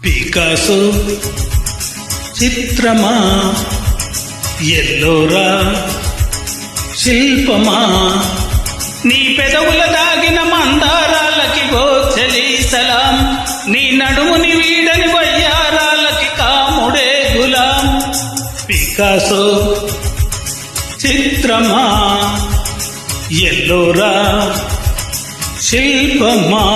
Picasso చిత్రమా, Ellora శిల్పమా, నీ పెదవుల దాగిన మందారాలకి గోచలి సలాం, నీ నడుముని వీడని వయ్యారాలకి కాముడే గులాం. పికాసో చిత్రమా, ఎల్లోరా శిల్పమా.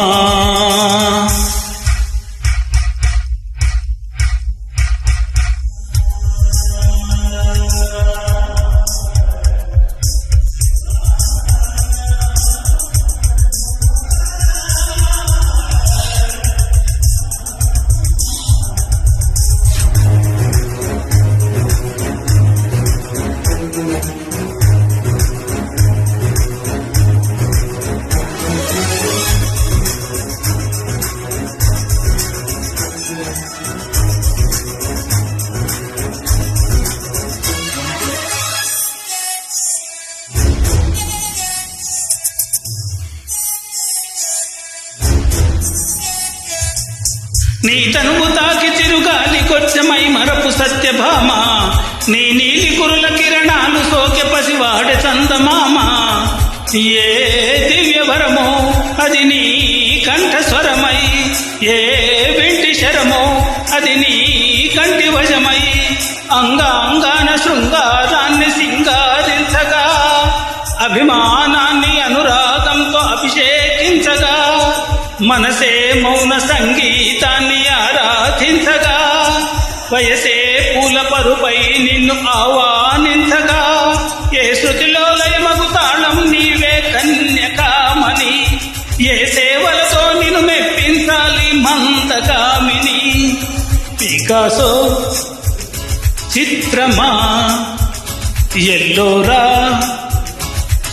నీ తనువు తాకి చిరుగాలి కొచ్చమై మరపు సత్యభామ, నీ నీలి కురుల కిరణాలు సోకె పసివాడె చందమామ. ఏ దివ్యవరమో అది నీ కంఠస్వరమై, ఏ వెంటి శరమో అది నీ కంటి వశమై, అంగాంగాన శృంగారాన్ని సింగారించగా, అభిమానాన్ని అనురాగంతో అభిషేకించగా, మనసే మౌన సంగీతాన్ని ఆరాధించగా, వయసే పూల పరుపై నిన్ను ఆహ్వానించగా, ఏ శృతిలో లయమగు తాళం నీవే కన్యకామని, ఏ సేవలతో నిన్ను మెప్పించాలి మందగామిని. పికాసో చిత్రమా, ఎల్లోరా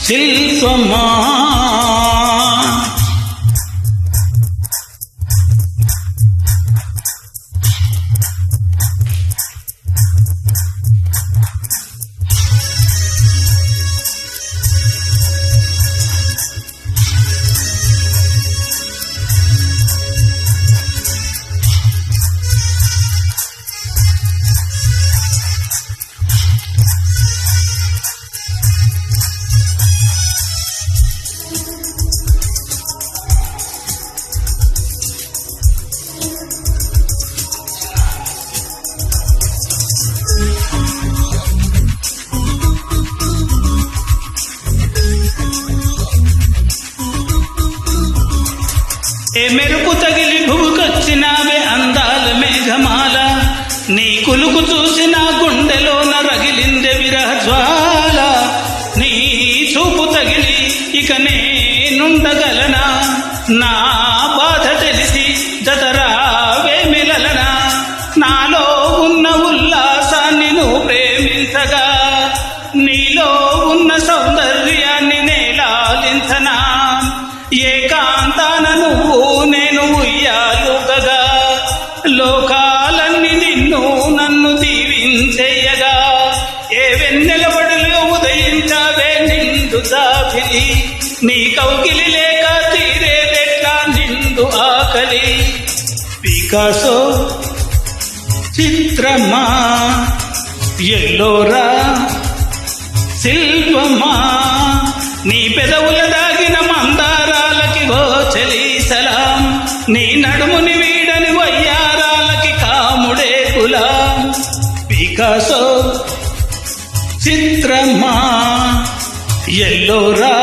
శిల్పమా. ఏ మెరుపు తగిలి భూకొచ్చినావే అందాల మేఘమాల, నీ కులుకు చూసిన గుండెలోన రగిలిందె విరహ జ్వాల. నీ చూపు తగిలి ఇక నేనుండగలనా, నా బాధ తెలిసి జతరావే మిలలనా. నాలో ఉన్న ఉల్లాసాన్ని నువ్వు ప్రేమించగా, నీలో ఉన్న సౌందర్యాన్ని నేలాలించనా. ఏకాంతాన నువ్వు నేను ఉయ్యాలుగగా, లోకాలన్నీ నిన్ను నన్ను దీవించేయగా, ఏ వెన్నెలబడిలో ఉదయించావే నిండు జాబిలి, నీ కౌగిలి లేక తీరేదెట్లా నిండు ఆకలి. పికాసో చిత్రమా, ఎల్లోరా శిల్పమా, నీ పెదవుల దాగిన మందారాలకి గోచలి సలాం, నీ నడుముని వీడని వయ్యారాలకి కాముడే గులాం. పికాసో చిత్రమా, ఎల్లోరా